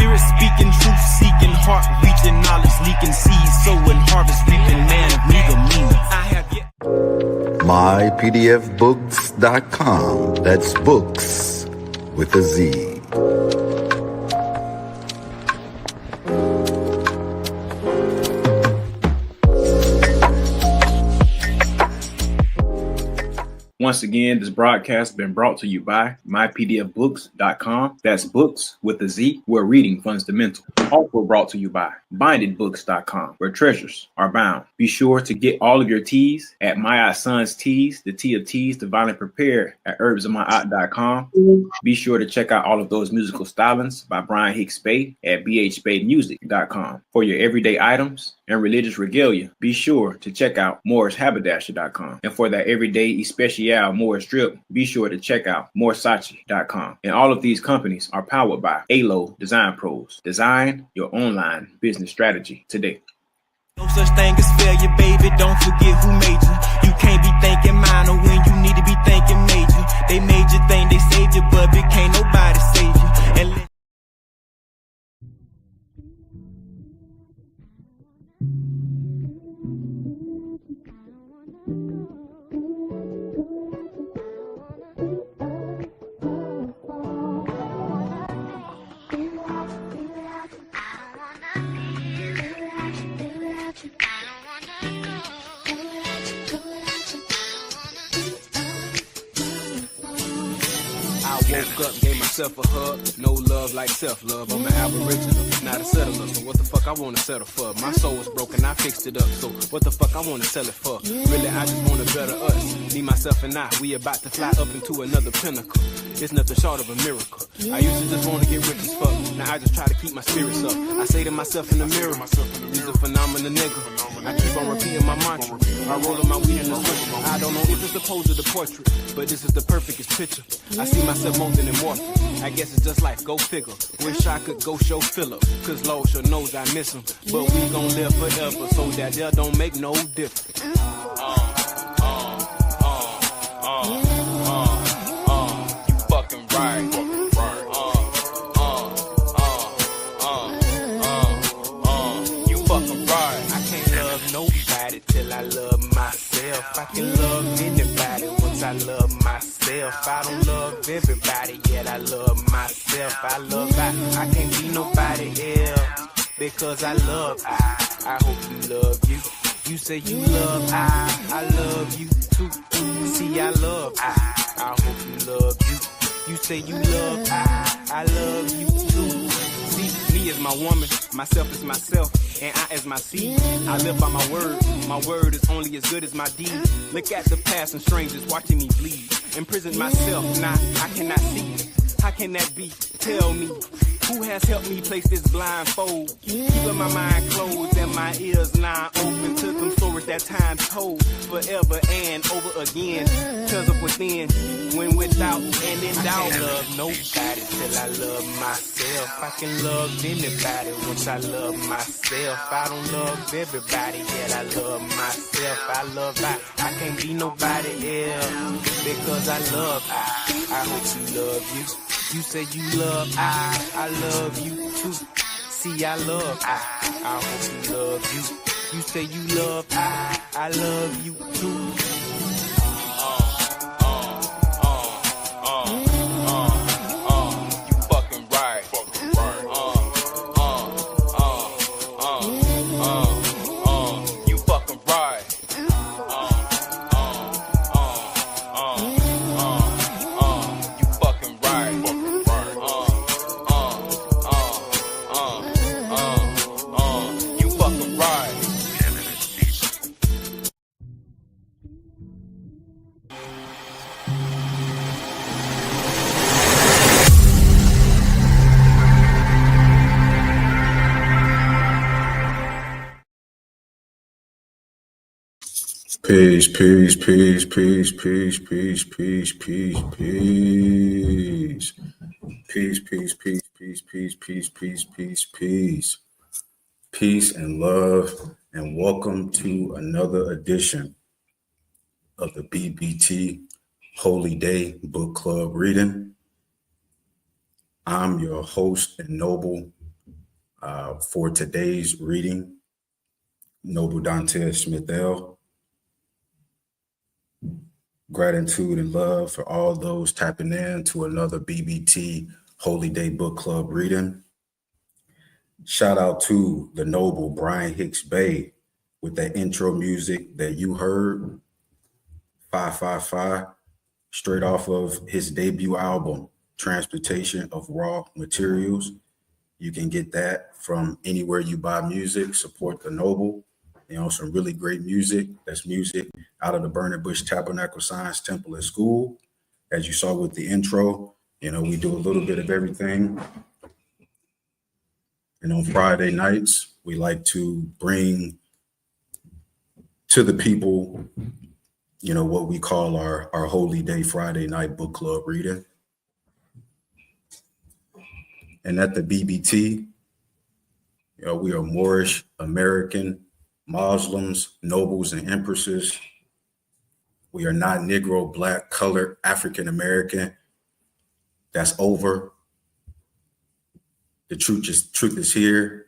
Spirit speaking, truth seeking, heart reaching, knowledge leaking, seeds sowing, harvest reaping, man of meager means. I have yet. mypdfbooks.com. That's books with a Z. Once again, this broadcast has been brought to you by mypdfbooks.com. That's books with a Z, where reading fundamental. Also brought to you by bindedbooks.com, where treasures are bound. Be sure to get all of your teas at My Son's Teas, the tea of teas, divinely prepared at herbsofmyaunt.com. Be sure to check out all of those musical stylings by Brian Hicks Bay at bhbaymusic.com. For your everyday items and religious regalia, be sure to check out morrishaberdasher.com. And for that everyday especial Morris drip, be sure to check out morsachi.com. And all of these companies are powered by ALO Design Pros. Design your online business strategy today. No such thing as failure, baby. Don't forget who made you. You can't be thinking minor when you need to be thinking major. They made you think they saved you, but can't nobody save you. And woke up, gave myself a hug. No love like self-love. I'm an aboriginal, not a settler. So what the fuck I wanna settle for? My soul was broken, I fixed it up. So what the fuck I wanna sell it for? Really, I just wanna better us. Me, myself, and I, we about to fly up into another pinnacle. It's nothing short of a miracle. I used to just wanna get rich as fuck. Now I just try to keep my spirits up. I say to myself in the mirror, you's a phenomenal nigga. I keep on repeating my mantra. I roll up my weed in the switch. I don't know if it's the pose of the portrait, but this is the perfectest picture. I see myself more than immortal. I guess it's just life, go figure. Wish I could go show Philip, cause Lord sure knows I miss him. But we gon' live forever, so that there don't make no difference. You fucking right. You fucking right. I can't love nobody till I love myself. I can love anybody once I love myself. I don't love everybody yet. I love myself. I can't be nobody else because I love I hope you love you. You say you love I love you too. See I love I hope you love you. You say you love I love you too. See, me is my woman, myself is myself, and I as my seed. I live by my word is only as good as my deed. Look at the past and strangers watching me bleed. Imprison myself, nah, I cannot see. How can that be? Tell me, who has helped me place this blindfold? Keeping my mind closed and my ears now open to them stories that time told forever and over again. Cause of within, when without and in doubt. I love nobody till I love myself. I can love anybody once I love myself. I don't love everybody yet. I love myself. I can't be nobody else because I love I hope you love you. You say you love I love you too. See I love I hope you love you. You say you love I love you too. You fucking right. You fucking right. Peace, peace, peace, peace, peace, peace, peace, peace, peace. Peace, peace, peace, peace, peace, peace, peace, peace, peace. Peace and love, and welcome to another edition of the BBT Holy Day Book Club reading. I'm your host and noble, For today's reading, Noble Dante Smith-L, gratitude and love for all those tapping in to another BBT Holy Day Book Club reading. Shout out to the Noble Brian Hicks Bay with that intro music that you heard, 555, straight off of his debut album, Transportation of Raw Materials. You can get that from anywhere you buy music. Support the Noble. You know, some really great music. That's music out of the Burning Bush Tabernacle Science Temple and School. As you saw with the intro, you know, we do a little bit of everything. And on Friday nights, we like to bring to the people, you know, what we call our Holy Day Friday night book club reading. And at the BBT, you know, we are Moorish, American, Muslims, nobles, and empresses. We are not Negro, Black, colored, African American. That's over. The truth is here,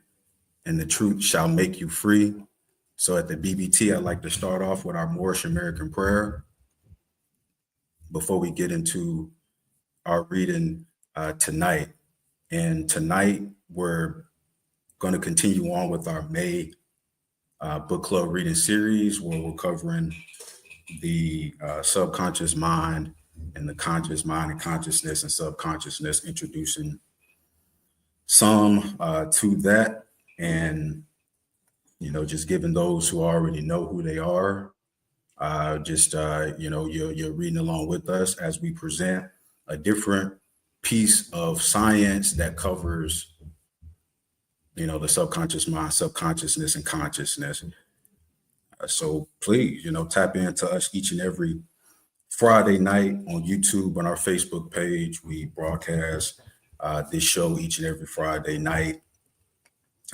and the truth shall make you free. So at the BBT, I'd like to start off with our Moorish American prayer before we get into our reading tonight. And tonight, we're going to continue on with our May book club reading series, where we're covering the subconscious mind and the conscious mind and consciousness and subconsciousness, introducing some to that, and you know, just giving those who already know who they are, you know, you're reading along with us as we present a different piece of science that covers, you know, the subconscious mind, subconsciousness, and consciousness. So please, you know, tap into us each and every Friday night on YouTube, on our Facebook page. We broadcast this show each and every Friday night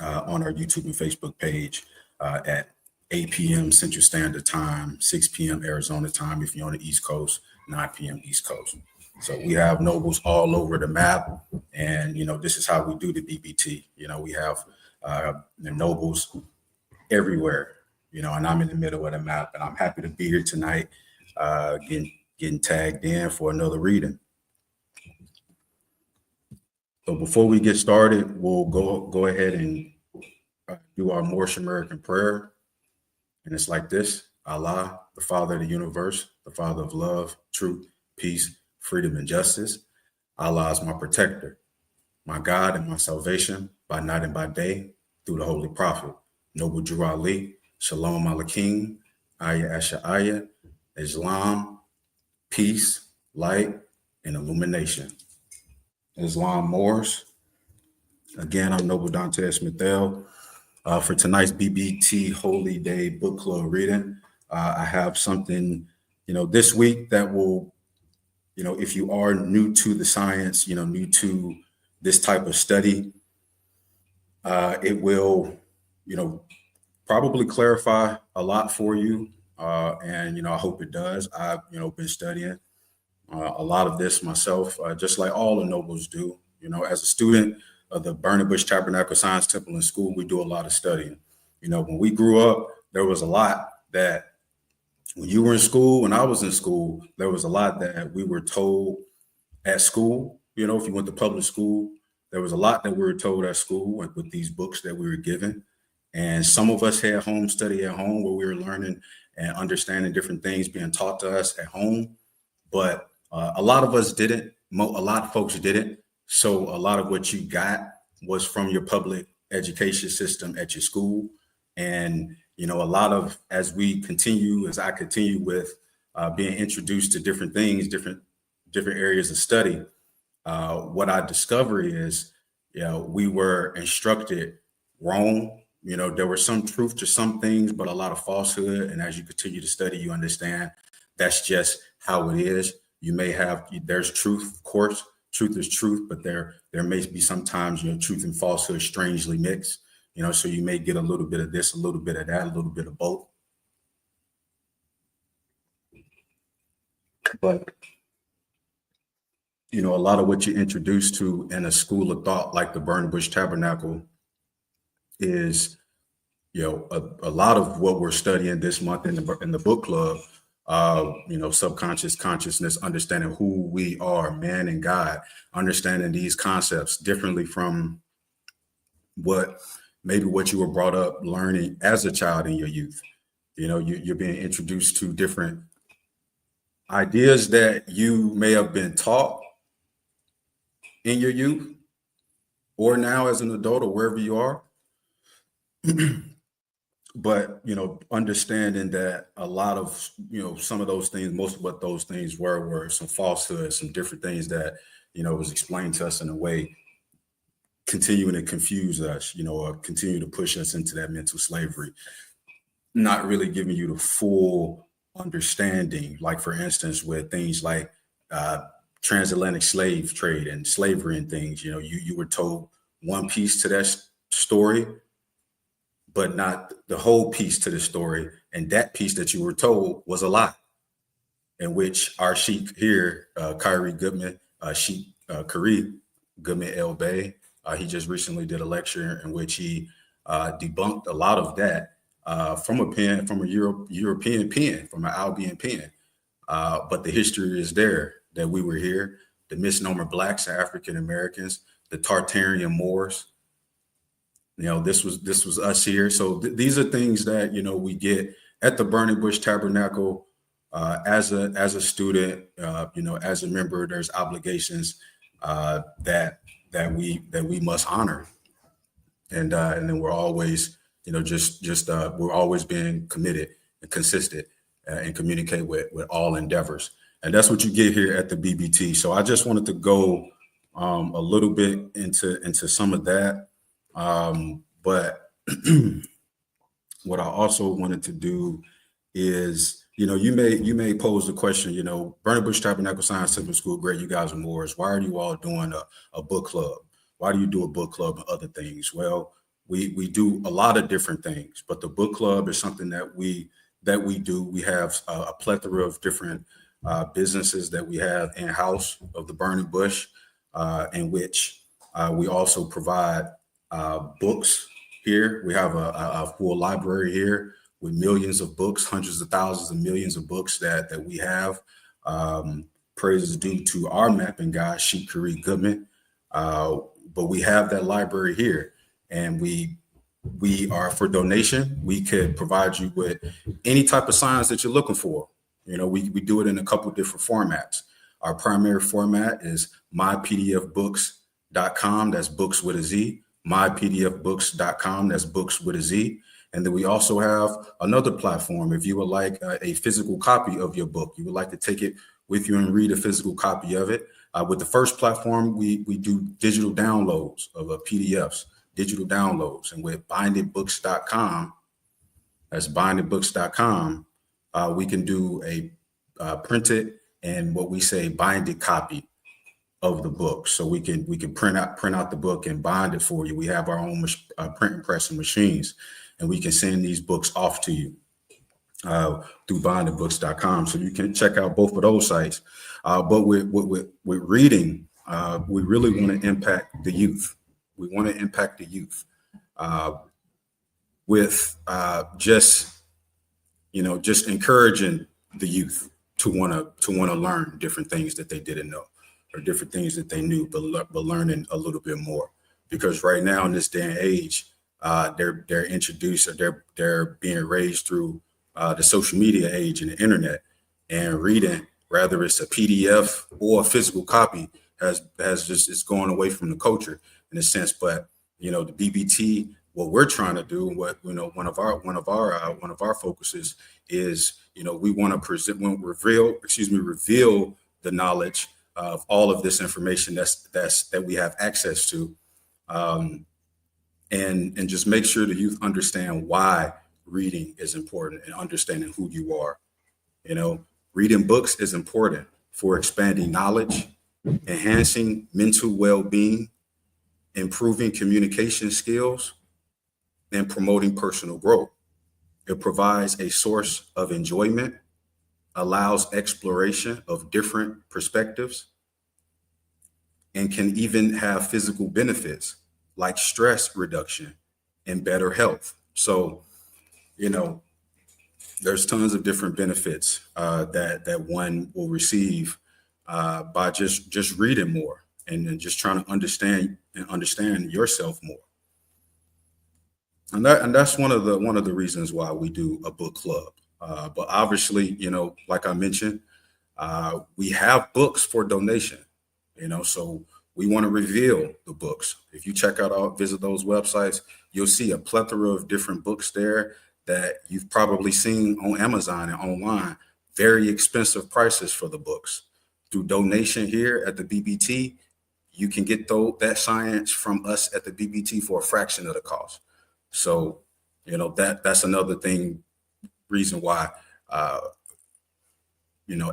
on our YouTube and Facebook page at 8 p.m. Central Standard Time, 6 p.m. Arizona time if you're on the East Coast, 9 p.m. East Coast. So we have nobles all over the map, and you know, this is how we do the BBT. You know, we have the nobles everywhere. You know, and I'm in the middle of the map, and I'm happy to be here tonight, getting tagged in for another reading. So before we get started, we'll go ahead and do our Moorish American prayer. And it's like this: Allah, the Father of the universe, the Father of love, truth, peace, freedom, and justice. Allah is my protector, my God and my salvation by night and by day through the Holy Prophet, Noble Drew Ali, Shalom Aleichem, Ayah Asha'ayah, Islam, peace, light, and illumination. Islam Moors. Again, I'm Noble Dante Smith-L. For tonight's BBT Holy Day Book Club reading, I have something, you know, this week that will, you know, if you are new to the science, you know, new to this type of study, it will, you know, probably clarify a lot for you. And, you know, I hope it does. I've, you know, been studying a lot of this myself, just like all the nobles do. You know, as a student of the Burning Bush Tabernacle Science Temple and School, we do a lot of studying. You know, when we grew up, there was a lot that when you were in school, when I was in school, there was a lot that we were told at school. You know, if you went to public school, there was a lot that we were told at school with these books that we were given. And some of us had home study at home where we were learning and understanding different things being taught to us at home. But a lot of us didn't. A lot of folks didn't. So a lot of what you got was from your public education system at your school. And, you know, a lot of, as I continue with being introduced to different things, different areas of study, what I discover is, you know, we were instructed wrong. You know, there was some truth to some things, but a lot of falsehood. And as you continue to study, you understand that's just how it is. You may have, there's truth, of course, truth is truth, but there may be sometimes, you know, truth and falsehood strangely mixed, you know, so you may get a little bit of this, a little bit of that, a little bit of both. But, you know, a lot of what you're introduced to in a school of thought like the Burning Bush Tabernacle is, a lot of what we're studying this month in the book club, subconscious consciousness, understanding who we are, man and God, understanding these concepts differently from what you were brought up learning as a child in your youth. You're being introduced to different ideas that you may have been taught in your youth or now as an adult or wherever you are. But, understanding that a lot of, some of those things, most of what those things were some falsehoods, some different things that, was explained to us in a way, continuing to confuse us, or continue to push us into that mental slavery, not really giving you the full understanding. Like, for instance, with things like transatlantic slave trade and slavery and things, you were told one piece to that story, but not the whole piece to the story. And that piece that you were told was a lie, in which our sheik here, Kyrie Goodman, Kyrie Goodman El Bay, he just recently did a lecture in which he debunked a lot of that from a European pen, from an Albion pen. But the history is there, that we were here, the misnomer blacks, African Americans, the Tartarian Moors. This was us here. So these are things that, we get at the Burning Bush Tabernacle as a student, as a member. There's obligations that we must honor. And then we're always, we're always being committed and consistent and communicate with all endeavors. And that's what you get here at the BBT. So I just wanted to go a little bit into some of that. But what I also wanted to do is, you may pose the question, Burning Bush Tabernacle Science Temple School, great, you guys are Moors. Why are you all doing a book club? Why do you do a book club and other things? Well, we do a lot of different things, but the book club is something that we do. We have a plethora of different businesses that we have in-house of the Burning Bush, in which we also provide books here. We have a full library here with millions of books, hundreds of thousands and millions of books that we have. Praise is due to our mapping guy, Sheik Kyrie Goodman. But we have that library here, and we are, for donation, we could provide you with any type of science that you're looking for. We do it in a couple different formats. Our primary format is mypdfbooks.com. That's books with a Z. mypdfbooks.com. That's books with a Z. And then we also have another platform. If you would like a physical copy of your book, you would like to take it with you and read a physical copy of it. With the first platform, we do digital downloads of PDFs, digital downloads. And with bindedbooks.com, that's bindedbooks.com, we can do a printed and what we say binded copy of the book. So we can print out the book and bind it for you. We have our own print and pressing machines, and we can send these books off to you through bindedbooks.com. So you can check out both of those sites. But with reading, we really want to impact the youth. We want to impact the youth with just encouraging the youth to want to learn different things that they didn't know, or different things that they knew, but learning a little bit more. Because right now in this day and age, they're introduced, or they're being raised through the social media age and the internet, and reading, whether it's a PDF or a physical copy, it's going away from the culture in a sense. But the BBT, what we're trying to do, what one of our focuses is, we want to reveal the knowledge of all of this information that we have access to, and just make sure the youth understand why reading is important and understanding who you are. Reading books is important for expanding knowledge, enhancing mental well-being, improving communication skills, and promoting personal growth. It provides a source of enjoyment, allows exploration of different perspectives, and can even have physical benefits like stress reduction and better health. So, you know, there's tons of different benefits that one will receive by just reading more and just trying to understand yourself more. And that's one of the reasons why we do a book club. But obviously, like I mentioned, we have books for donation. So we want to reveal the books. If you visit those websites, you'll see a plethora of different books there that you've probably seen on Amazon and online. Very expensive prices for the books. Through donation here at the BBT, you can get that science from us at the BBT for a fraction of the cost. So, that's another reason why,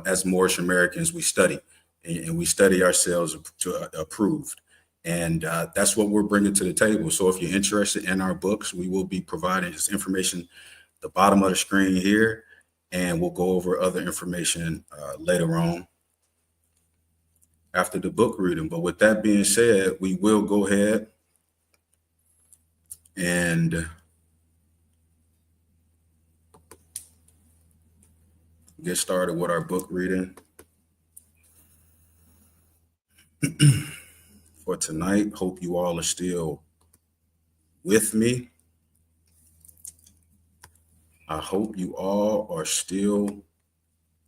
as Moorish Americans, we study and we study ourselves to approved. And that's what we're bringing to the table. So if you're interested in our books, we will be providing this information at the bottom of the screen here, and we'll go over other information later on after the book reading. But with that being said, we will go ahead and get started with our book reading for tonight. Hope you all are still with me. I hope you all are still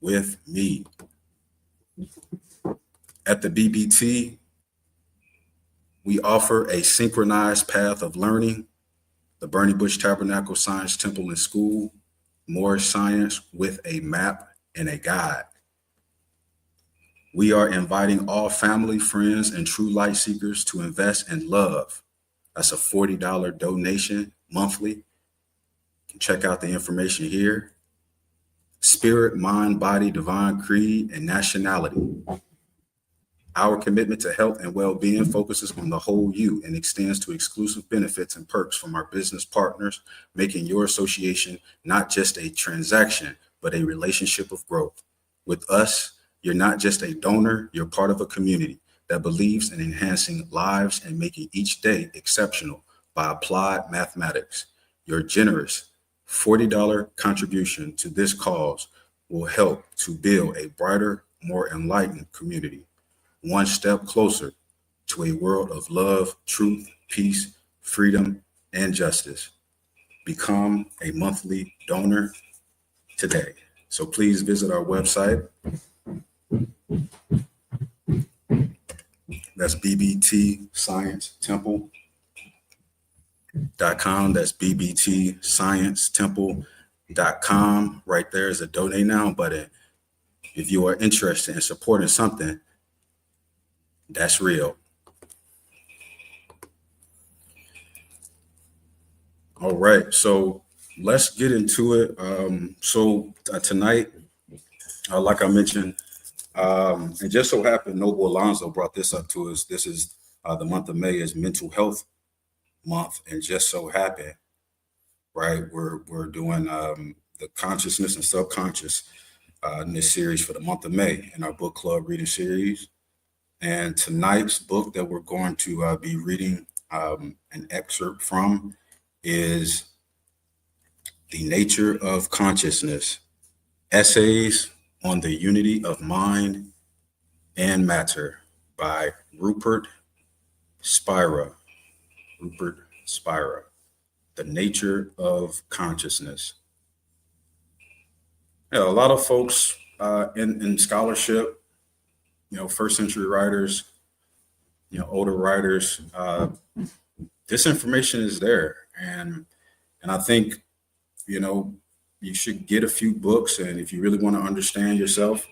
with me. At the BBT, we offer a synchronized path of learning, the Bernie Bush Tabernacle Science Temple and School, Moorish Science with a map and a guide. We are inviting all family, friends, and true light seekers to invest in love. That's a $40 donation monthly. You can check out the information here. Spirit, mind, body, divine creed, and nationality. Our commitment to health and well-being focuses on the whole you and extends to exclusive benefits and perks from our business partners, making your association not just a transaction, but a relationship of growth. With us, you're not just a donor, you're part of a community that believes in enhancing lives and making each day exceptional by applied mathematics. Your generous $40 contribution to this cause will help to build a brighter, more enlightened community, one step closer to a world of love, truth, peace, freedom, and justice. Become a monthly donor today. So please visit our website. That's bbtsciencetemple.com. That's bbtsciencetemple.com. Right there is a donate now button. If you are interested in supporting something that's real. All right, so let's get into it. Tonight, like I mentioned, and just so happened, Noble Alonzo brought this up to us. This is the month of May is Mental Health Month, and just so happened, right, we're doing the consciousness and subconscious in this series for the month of May in our book club reading series. And tonight's book that we're going to be reading an excerpt from is The Nature of Consciousness, Essays on the Unity of Mind and Matter by Rupert Spira. Rupert Spira, The Nature of Consciousness. Yeah, a lot of folks in scholarship, first century writers, older writers, this information is there. And I think, you should get a few books. And if you really want to understand yourself,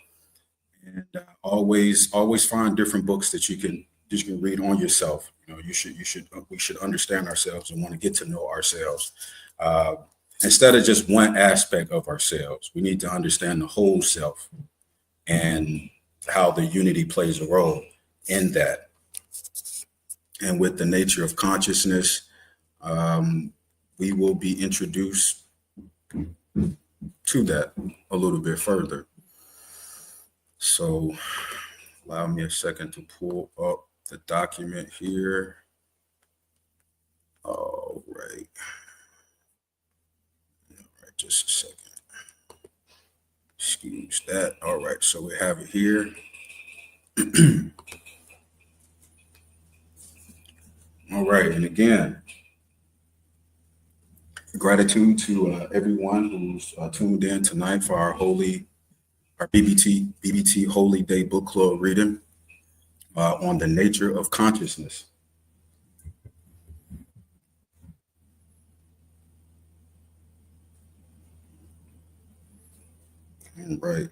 and always find different books that you can read on yourself. We should understand ourselves and want to get to know ourselves. Instead of just one aspect of ourselves, we need to understand the whole self and how the unity plays a role in that. And with the nature of consciousness, we will be introduced to that a little bit further. So allow me a second to pull up the document here. All right. Just a second. Excuse that. All right, so we have it here. All right, and again, gratitude to everyone who's tuned in tonight for our BBT Holy Day Book Club reading on the nature of consciousness. All right.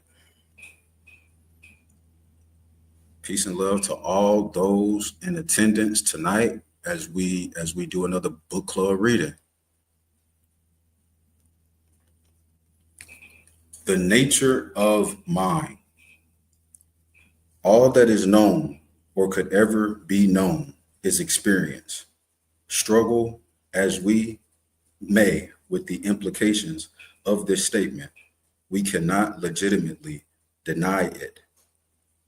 Peace and love to all those in attendance tonight as we do another book club reading. The nature of mind. All that is known or could ever be known is experience. Struggle as we may with the implications of this statement, we cannot legitimately deny it.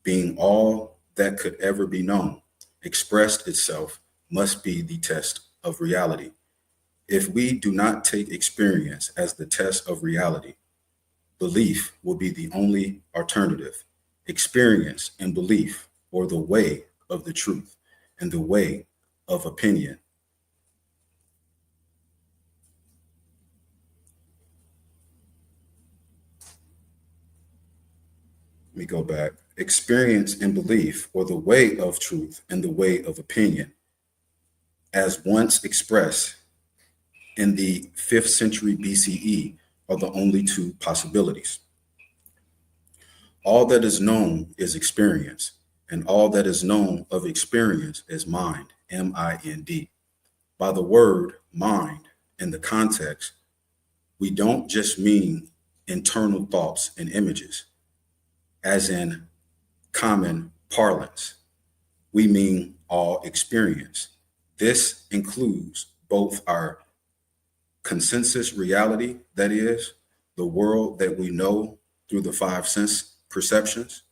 Being all that could ever be known, expressed itself must be the test of reality. If we do not take experience as the test of reality, belief will be the only alternative. Experience and belief, or the way of the truth and the way of opinion. Let me go back. Experience and belief, or the way of truth and the way of opinion, as once expressed in the 5th century BCE, are the only two possibilities. All that is known is experience, and all that is known of experience is mind, M-I-N-D. By the word mind in the context, we don't just mean internal thoughts and images, as in common parlance. We mean all experience. This includes both our consensus reality, that is, the world that we know through the 5 sense perceptions.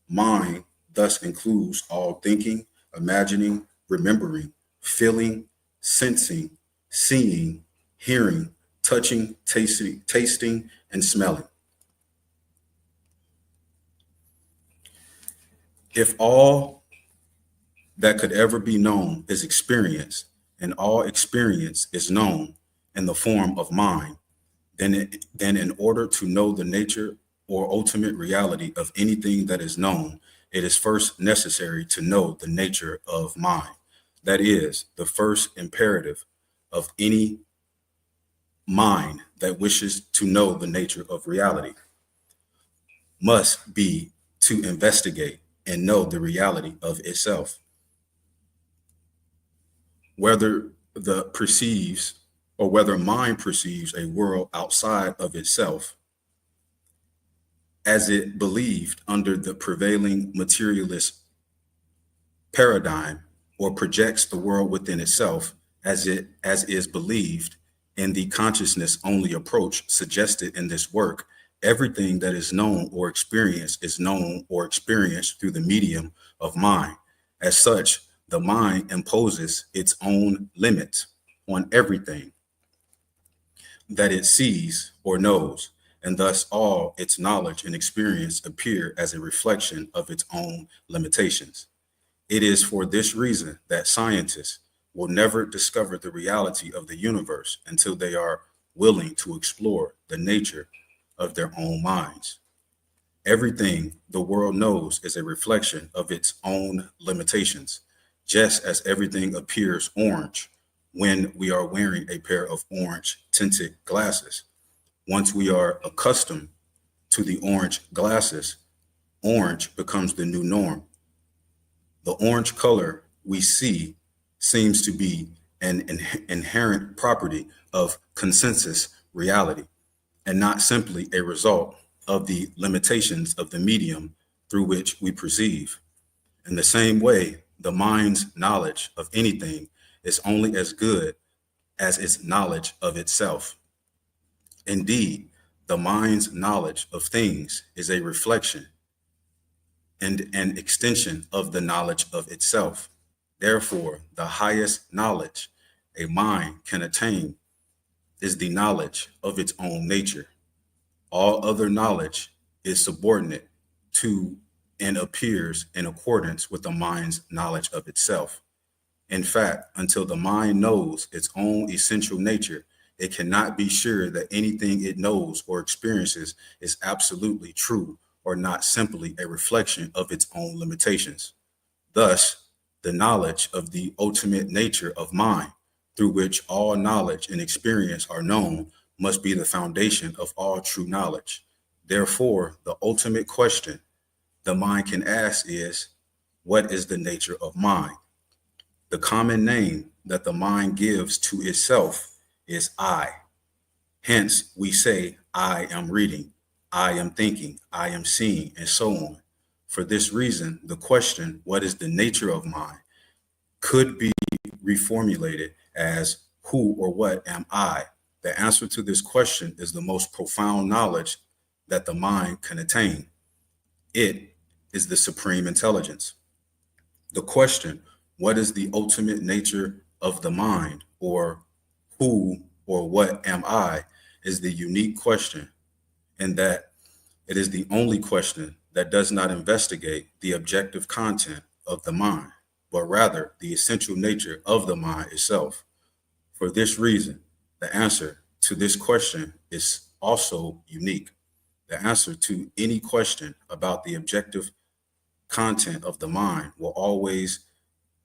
Mind thus includes all thinking, imagining, remembering, feeling, sensing, seeing, hearing, touching, tasting, and smelling. If all that could ever be known is experience, and all experience is known in the form of mind, then in order to know the nature or ultimate reality of anything that is known, it is first necessary to know the nature of mind. That is the first imperative of any mind that wishes to know the nature of reality, must be to investigate and know the reality of itself. Whether mind perceives a world outside of itself as it believed under the prevailing materialist paradigm, or projects the world within itself as is believed in the consciousness only approach suggested in this work, everything that is known or experienced is known or experienced through the medium of mind. As such, the mind imposes its own limits on everything that it sees or knows, and thus all its knowledge and experience appear as a reflection of its own limitations. It is for this reason that scientists will never discover the reality of the universe until they are willing to explore the nature of their own minds. Everything the world knows is a reflection of its own limitations, just as everything appears orange when we are wearing a pair of orange tinted glasses. Once we are accustomed to the orange glasses, orange becomes the new norm. The orange color we see seems to be an inherent property of consensus reality, and not simply a result of the limitations of the medium through which we perceive. In the same way, the mind's knowledge of anything is only as good as its knowledge of itself. Indeed, the mind's knowledge of things is a reflection and an extension of the knowledge of itself. Therefore, the highest knowledge a mind can attain is the knowledge of its own nature. All other knowledge is subordinate to and appears in accordance with the mind's knowledge of itself. In fact, until the mind knows its own essential nature, it cannot be sure that anything it knows or experiences is absolutely true or not simply a reflection of its own limitations. Thus, the knowledge of the ultimate nature of mind, through which all knowledge and experience are known, must be the foundation of all true knowledge. Therefore, the ultimate question the mind can ask is, what is the nature of mind? The common name that the mind gives to itself is I. Hence, we say, I am reading, I am thinking, I am seeing, and so on. For this reason, the question, what is the nature of mind, could be reformulated as, who or what am I? The answer to this question is the most profound knowledge that the mind can attain. It is the supreme intelligence. The question, what is the ultimate nature of the mind, or who or what am I, is the unique question, in that it is the only question that does not investigate the objective content of the mind, but rather the essential nature of the mind itself. For this reason, the answer to this question is also unique. The answer to any question about the objective content of the mind will always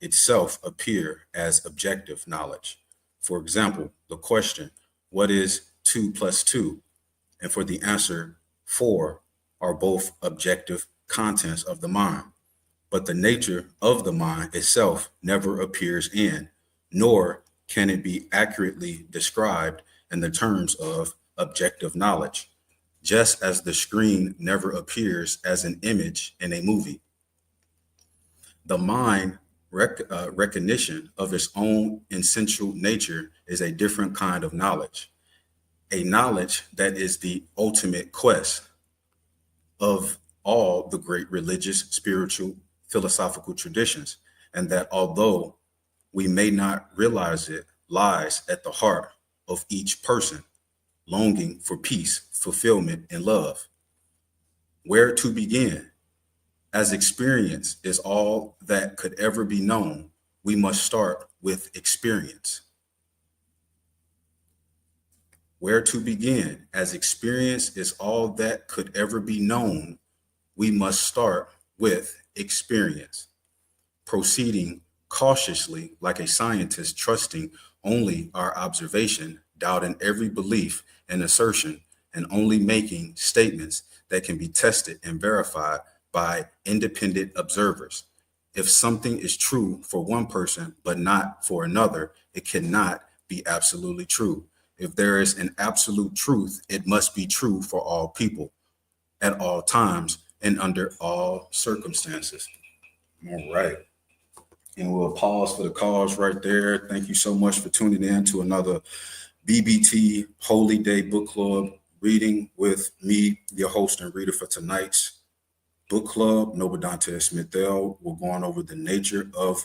itself appear as objective knowledge. For example, the question, what is 2 plus 2? And for the answer, 4, are both objective contents of the mind. But the nature of the mind itself never appears in, nor can it be accurately described in the terms of objective knowledge, just as the screen never appears as an image in a movie. The mind recognition of its own essential nature is a different kind of knowledge, a knowledge that is the ultimate quest of all the great religious, spiritual, philosophical traditions, and that although we may not realize it, lies at the heart of each person, longing for peace, fulfillment, and love. Where to begin? As experience is all that could ever be known, we must start with experience. Where to begin? As experience is all that could ever be known, we must start with experience. Proceeding cautiously, like a scientist, trusting only our observation, doubting every belief and assertion, and only making statements that can be tested and verified by independent observers. If something is true for one person but not for another, it cannot be absolutely true. If there is an absolute truth, it must be true for all people, at all times, and under all circumstances. All right. And we'll pause for the cause right there. Thank you so much for tuning in to another BBT Holy Day Book Club reading with me, your host and reader for tonight's book club, Noble Dante Smith-El. We're going over the nature of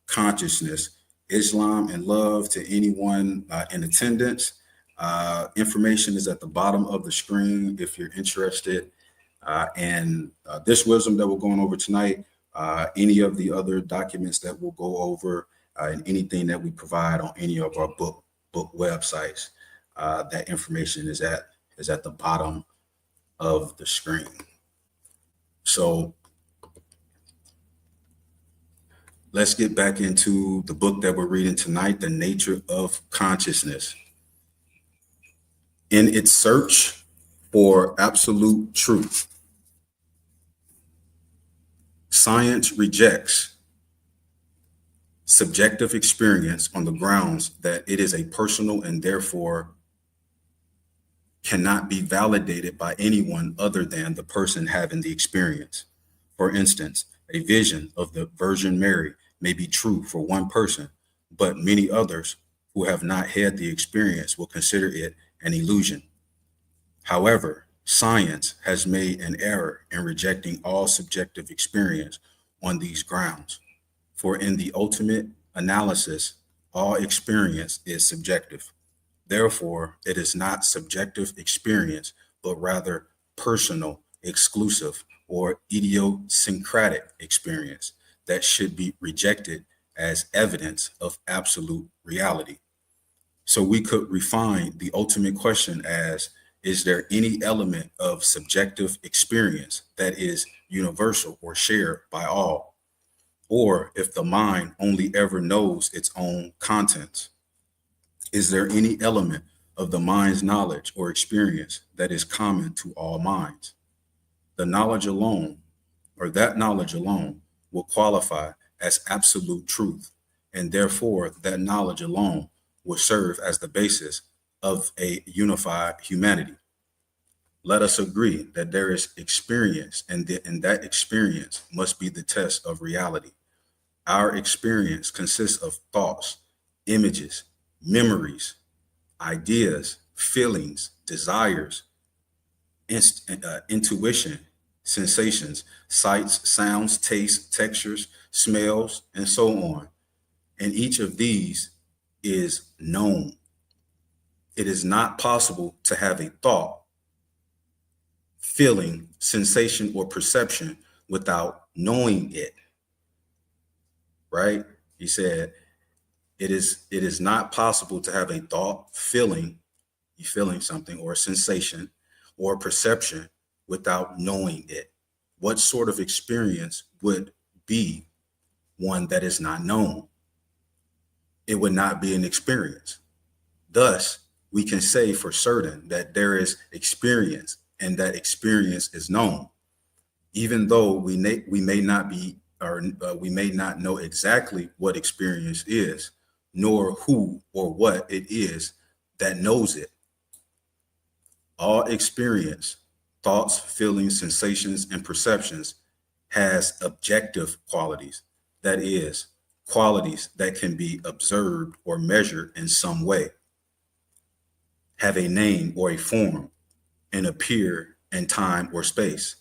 consciousness, Islam and love to anyone in attendance. Information is at the bottom of the screen if you're interested. And this wisdom that we're going over tonight, any of the other documents that we'll go over, and anything that we provide on any of our book websites, that information is at the bottom of the screen. So let's get back into the book that we're reading tonight, The Nature of Consciousness. In its search for absolute truth, science rejects subjective experience on the grounds that it is a personal and therefore cannot be validated by anyone other than the person having the experience. For instance, a vision of the Virgin Mary may be true for one person, but many others who have not had the experience will consider it an illusion. However, science has made an error in rejecting all subjective experience on these grounds. For in the ultimate analysis, All experience is subjective. Therefore, it is not subjective experience, but rather personal, exclusive, or idiosyncratic experience that should be rejected as evidence of absolute reality. So we could refine the ultimate question as, is there any element of subjective experience that is universal or shared by all? Or if the mind only ever knows its own contents, is there any element of the mind's knowledge or experience that is common to all minds? The knowledge alone, or that knowledge alone, will qualify as absolute truth, and therefore that knowledge alone will serve as the basis of a unified humanity. Let us agree that there is experience, and that experience must be the test of reality. Our experience consists of thoughts, images, memories, ideas, feelings, desires, intuition, sensations, sights, sounds, tastes, textures, smells, and so on. And each of these is known. It is not possible to have a thought, feeling, sensation, or perception without knowing it. Right? He said, it is not possible to have a thought, feeling, you feeling something, or a sensation, or perception without knowing it. What sort of experience would be one that is not known? It would not be an experience. Thus, we can say for certain that there is experience and that experience is known, even though we may not be, or we may not know exactly what experience is, nor who or what it is that knows it. All experience, thoughts, feelings, sensations, and perceptions has objective qualities. That is, qualities that can be observed or measured in some way, have a name or a form, and appear in time or space.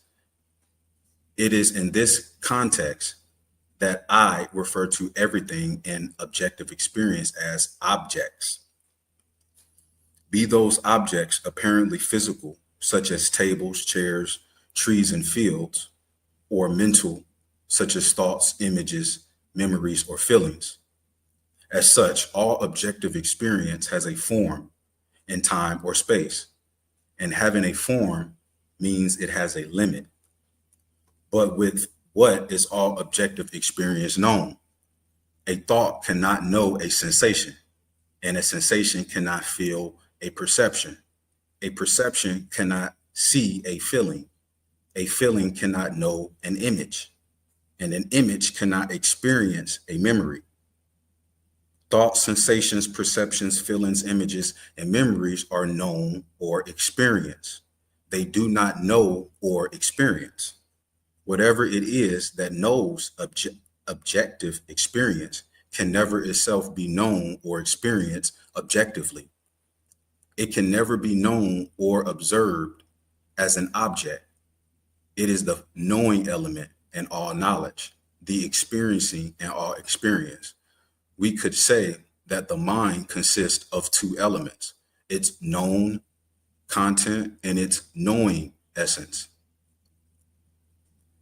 It is in this context that I refer to everything in objective experience as objects. Be those objects apparently physical, such as tables, chairs, trees, and fields, or mental, such as thoughts, images, memories, or feelings. As such, all objective experience has a form in time or space, and having a form means it has a limit. But with what is all objective experience known? A thought cannot know a sensation, and a sensation cannot feel a perception. A perception cannot see a feeling. A feeling cannot know an image, and an image cannot experience a memory. Thoughts, sensations, perceptions, feelings, images, and memories are known or experienced. They do not know or experience. Whatever it is that knows objective experience can never itself be known or experienced objectively. It can never be known or observed as an object. It is the knowing element in all knowledge, the experiencing in all experience. We could say that the mind consists of two elements, its known content and its knowing essence.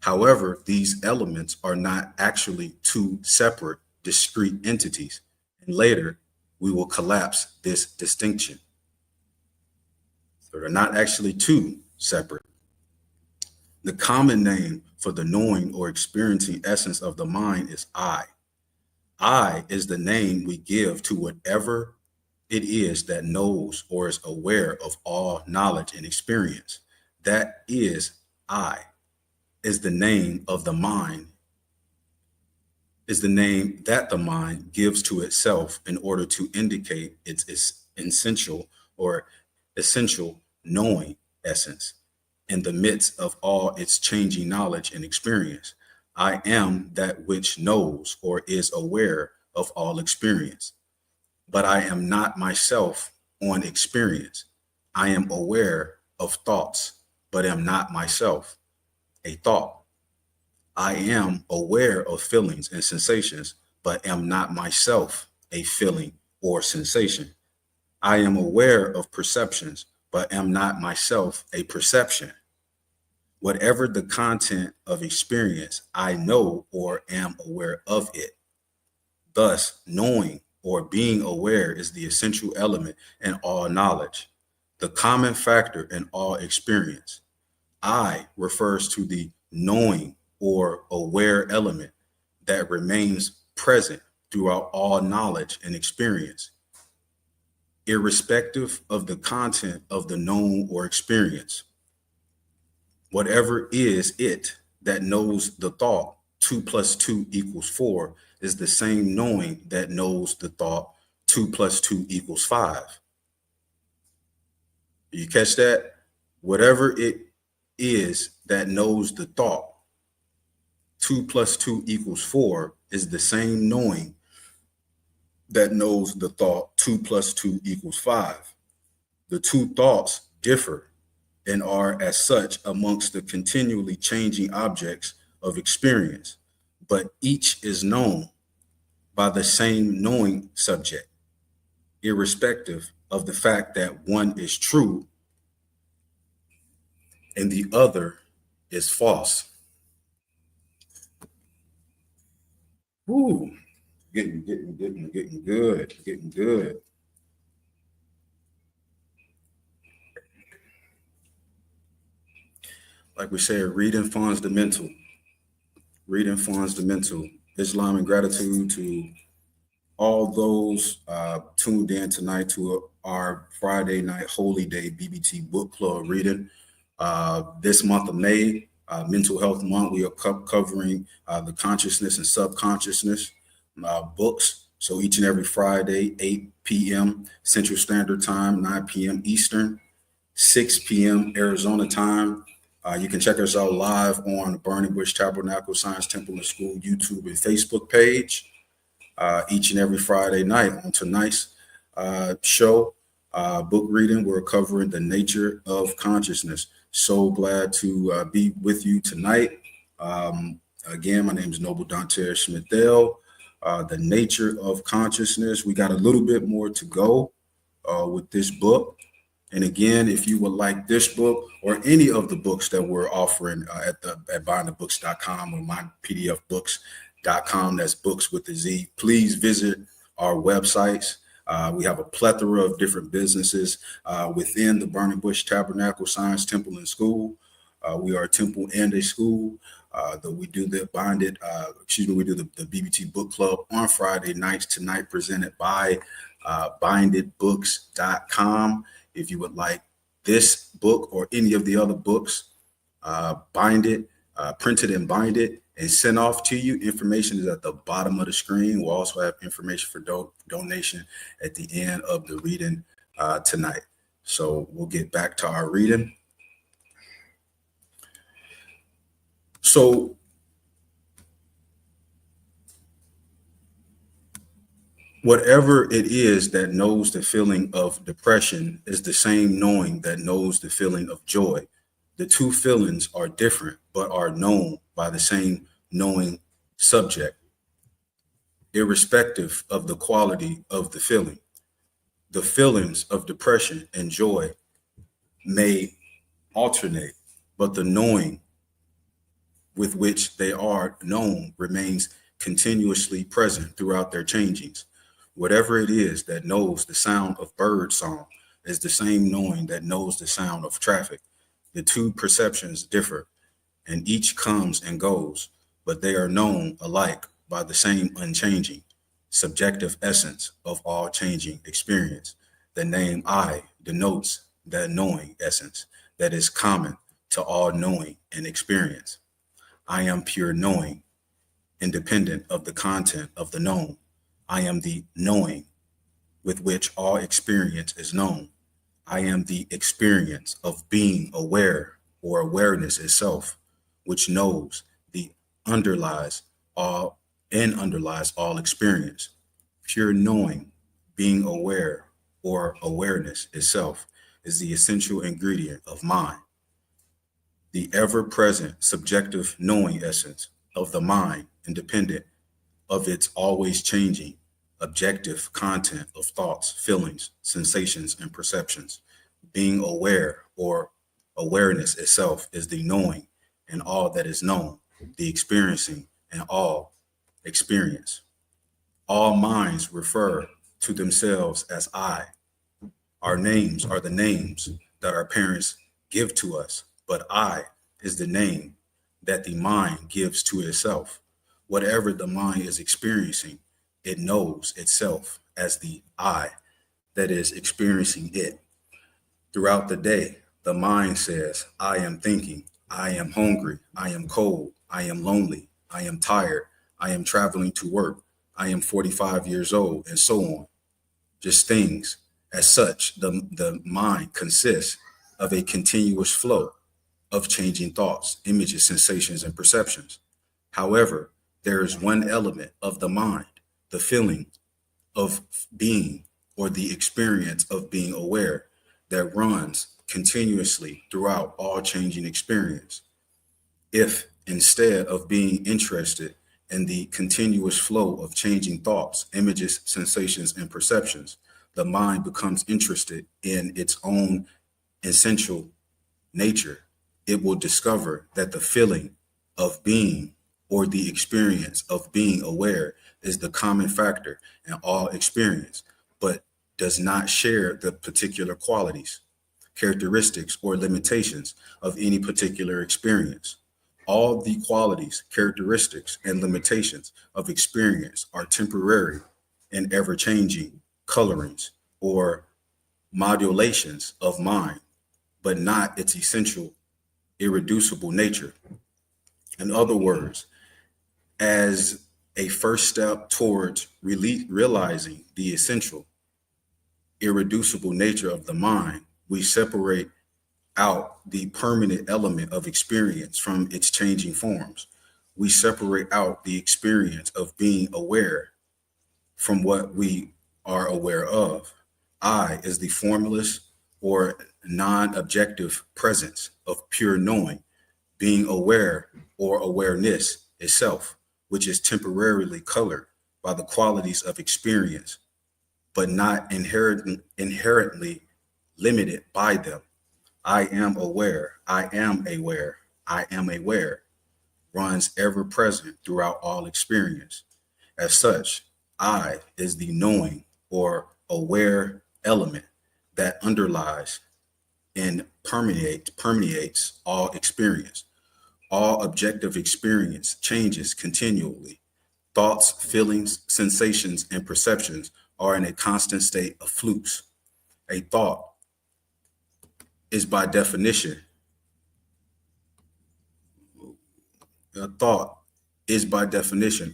However, these elements are not actually two separate, discrete entities, and later we will collapse this distinction. So they're not actually two separate. The common name for the knowing or experiencing essence of the mind is I. I is the name we give to whatever it is that knows or is aware of all knowledge and experience. That is I. Is the name of the mind, is the name that the mind gives to itself in order to indicate its essential knowing essence in the midst of all its changing knowledge and experience. I am that which knows or is aware of all experience, but I am not myself on experience. I am aware of thoughts, but am not myself a thought. I am aware of feelings and sensations, but am not myself a feeling or sensation. I am aware of perceptions, but am not myself a perception. Whatever the content of experience, I know or am aware of it. Thus, knowing or being aware is the essential element in all knowledge, the common factor in all experience. I refers to the knowing or aware element that remains present throughout all knowledge and experience, irrespective of the content of the known or experience. Whatever is it that knows the thought 2 plus 2 equals 4 is the same knowing that knows the thought 2 plus 2 equals 5. You catch that? Whatever it is that knows the thought 2 plus 2 equals 4 is the same knowing that knows the thought 2 plus 2 equals 5. The two thoughts differ and are as such amongst the continually changing objects of experience, but each is known by the same knowing subject, irrespective of the fact that one is true and the other is false. Woo, getting good. Like we said, reading funds the mental. Reading funds the mental. Islam and gratitude to all those tuned in tonight to our Friday night Holy Day BBT Book Club reading. This month of May, Mental Health Month, we are covering the consciousness and subconsciousness books. So each and every Friday, 8 p.m. Central Standard Time, 9 p.m. Eastern, 6 p.m. Arizona time. You can check us out live on the Burning Bush Tabernacle Science Temple and School YouTube and Facebook page each and every Friday night. On tonight's show, book reading, we're covering the nature of consciousness. So glad to be with you tonight. Again, my name is Noble Dante Schmidl. The nature of consciousness. We got a little bit more to go with this book. And again, if you would like this book or any of the books that we're offering at buyingthebooks.com or mypdfbooks.com, that's books with a Z, please visit our websites. We have a plethora of different businesses within the Burning Bush Tabernacle Science Temple and School. We are a temple and a school. We do the BBT Book Club on Friday nights. Tonight presented by bindedbooks.com. If you would like this book or any of the other books, print it and bind it and send off to you. Information is at the bottom of the screen. We'll also have information for donation at the end of the reading tonight. So we'll get back to our reading. So whatever it is that knows the feeling of depression is the same knowing that knows the feeling of joy. The two feelings are different, but are known by the same knowing subject, irrespective of the quality of the feeling. The feelings of depression and joy may alternate, but the knowing with which they are known remains continuously present throughout their changings. Whatever it is that knows the sound of bird song is the same knowing that knows the sound of traffic. The two perceptions differ, and each comes and goes, but they are known alike by the same unchanging, subjective essence of all changing experience. The name I denotes that knowing essence that is common to all knowing and experience. I am pure knowing, independent of the content of the known. I am the knowing with which all experience is known. I am the experience of being aware or awareness itself, which knows the underlies all experience. Pure knowing, being aware or awareness itself is the essential ingredient of mind. The ever-present subjective knowing essence of the mind, independent of its always changing, objective content of thoughts, feelings, sensations, and perceptions. Being aware or awareness itself is the knowing and all that is known, the experiencing and all experience. All minds refer to themselves as I. Our names are the names that our parents give to us, but I is the name that the mind gives to itself. Whatever the mind is experiencing, it knows itself as the I that is experiencing it. Throughout the day, the mind says, I am thinking, I am hungry, I am cold, I am lonely, I am tired, I am traveling to work, I am 45 years old, and so on. Just things. As such, the mind consists of a continuous flow of changing thoughts, images, sensations, and perceptions. However, there is one element of the mind, the feeling of being or the experience of being aware, that runs continuously throughout all changing experience. If instead of being interested in the continuous flow of changing thoughts, images, sensations, and perceptions, the mind becomes interested in its own essential nature, it will discover that the feeling of being or the experience of being aware is the common factor in all experience, but does not share the particular qualities, characteristics, or limitations of any particular experience. All the qualities, characteristics, and limitations of experience are temporary and ever-changing colorings or modulations of mind, but not its essential, irreducible nature. In other words, as a first step towards realizing the essential, irreducible nature of the mind, we separate out the permanent element of experience from its changing forms. We separate out the experience of being aware from what we are aware of. I is the formless or non-objective presence of pure knowing, being aware or awareness itself, which is temporarily colored by the qualities of experience, but not inherently limited by them. I am aware, I am aware, I am aware, runs ever present throughout all experience. As such, I is the knowing or aware element that underlies and permeates all experience. All objective experience changes continually. Thoughts, feelings, sensations, and perceptions are in a constant state of flux. A thought is by definition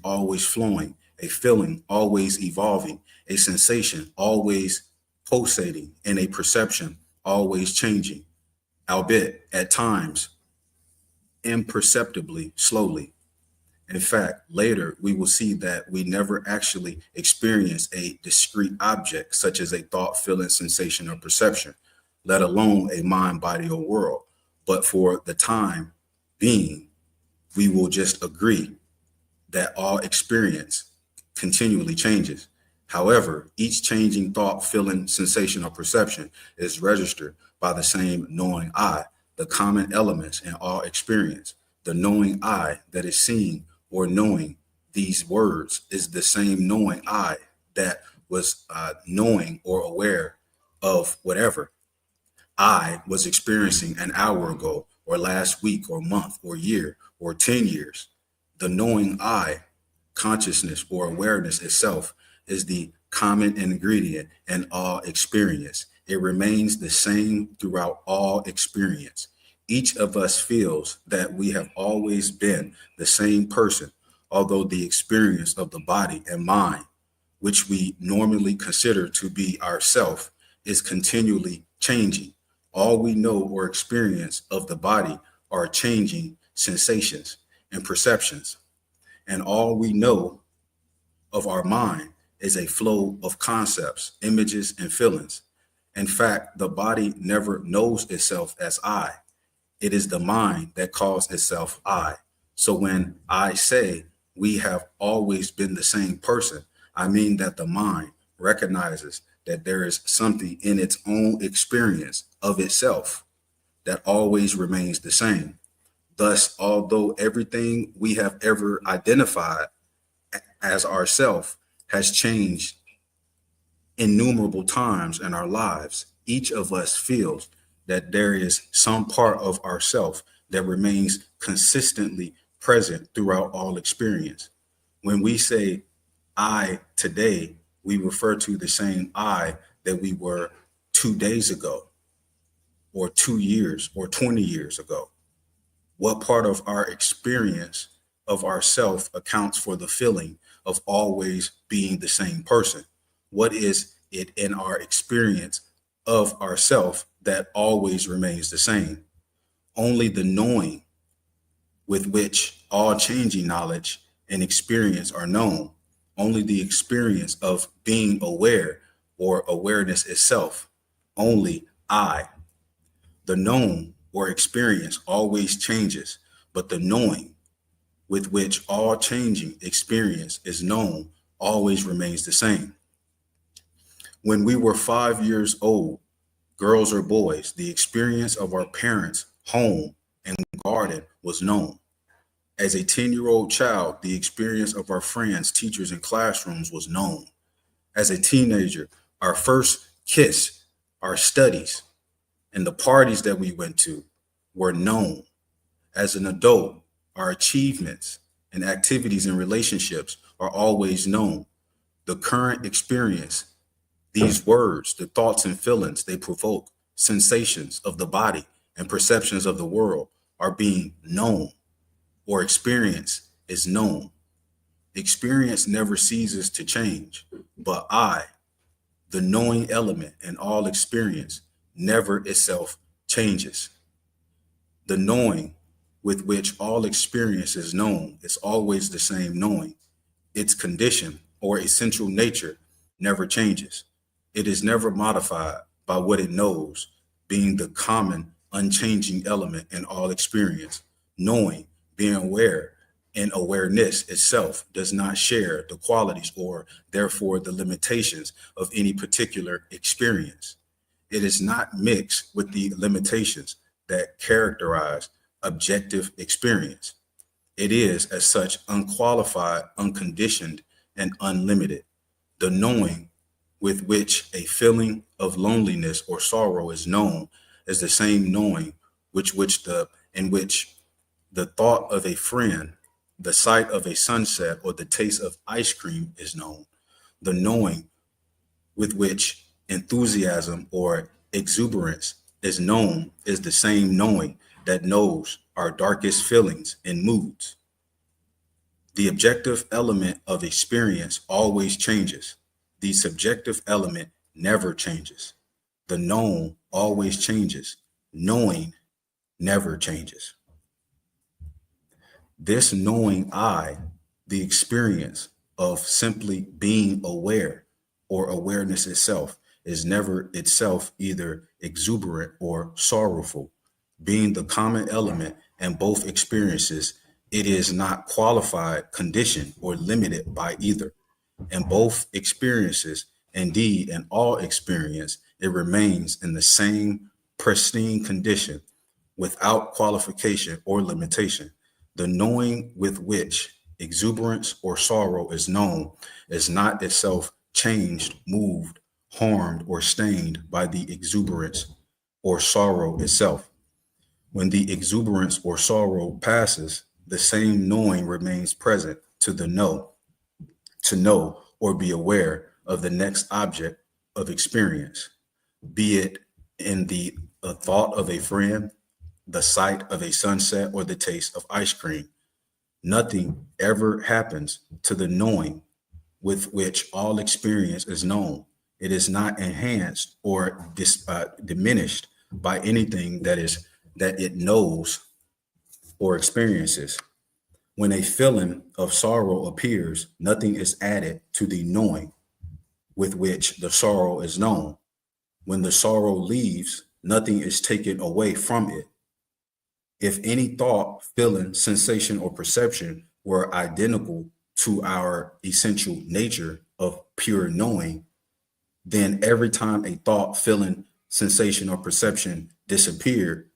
always flowing, a feeling always evolving, a sensation always pulsating, and a perception always changing, albeit at times imperceptibly slowly. In fact, later we will see that we never actually experience a discrete object such as a thought, feeling, sensation, or perception, let alone a mind, body, or world. But for the time being, we will just agree that all experience continually changes. However, each changing thought, feeling, sensation, or perception is registered by the same knowing I, the common elements in all experience. The knowing I that is seeing or knowing these words is the same knowing I that was knowing or aware of whatever I was experiencing an hour ago, or last week, or month, or year, or 10 years. The knowing I, consciousness or awareness itself, is the common ingredient in all experience. It remains the same throughout all experience. Each of us feels that we have always been the same person, although the experience of the body and mind, which we normally consider to be ourself, is continually changing. All we know or experience of the body are changing sensations and perceptions. And all we know of our mind is a flow of concepts, images, and feelings. In fact, the body never knows itself as I. It is the mind that calls itself I. So when I say we have always been the same person, I mean that the mind recognizes that there is something in its own experience of itself that always remains the same. Thus, although everything we have ever identified as ourself has changed innumerable times in our lives, each of us feels that there is some part of ourself that remains consistently present throughout all experience. When we say I today, we refer to the same I that we were 2 days ago, or 2 years, or 20 years ago. What part of our experience of ourself accounts for the feeling of always being the same person? What is it in our experience of ourself that always remains the same? Only the knowing with which all changing knowledge and experience are known. Only the experience of being aware or awareness itself. Only I. The known or experience always changes, but the knowing with which all changing experience is known always remains the same. When we were 5 years old, girls or boys, the experience of our parents' home and garden was known. As a 10-year-old child, the experience of our friends, teachers, and classrooms was known. As a teenager, our first kiss, our studies, and the parties that we went to were known. As an adult, our achievements and activities and relationships are always known. The current experience, these words, the thoughts and feelings they provoke, sensations of the body and perceptions of the world are being known, or experience is known. Experience never ceases to change, but I, the knowing element in all experience, never itself changes. The knowing with which all experience is known is always the same knowing. Its condition or essential nature never changes. It is never modified by what it knows, being the common, unchanging element in all experience. Knowing, being aware, and awareness itself does not share the qualities or therefore the limitations of any particular experience. It is not mixed with the limitations that characterize objective experience. It is, as such, unqualified, unconditioned, and unlimited. The knowing with which a feeling of loneliness or sorrow is known is the same knowing in which the thought of a friend, the sight of a sunset, or the taste of ice cream is known. The knowing with which enthusiasm or exuberance is known is the same knowing that knows our darkest feelings and moods. The objective element of experience always changes. The subjective element never changes. The known always changes. Knowing never changes. This knowing I, the experience of simply being aware or awareness itself, is never itself either exuberant or sorrowful. Being the common element in both experiences, it is not qualified, conditioned, or limited by either. In both experiences, indeed in all experience, it remains in the same pristine condition without qualification or limitation. The knowing with which exuberance or sorrow is known is not itself changed, moved, harmed, or stained by the exuberance or sorrow itself. When the exuberance or sorrow passes, the same knowing remains present to know or be aware of the next object of experience, be it in the thought of a friend, the sight of a sunset, or the taste of ice cream. Nothing ever happens to the knowing with which all experience is known. It is not enhanced or diminished by anything that it knows or experiences. When a feeling of sorrow appears, nothing is added to the knowing with which the sorrow is known. When the sorrow leaves, nothing is taken away from it. If any thought, feeling, sensation, or perception were identical to our essential nature, of pure knowing, then every time a thought, feeling, sensation, or perception disappeared,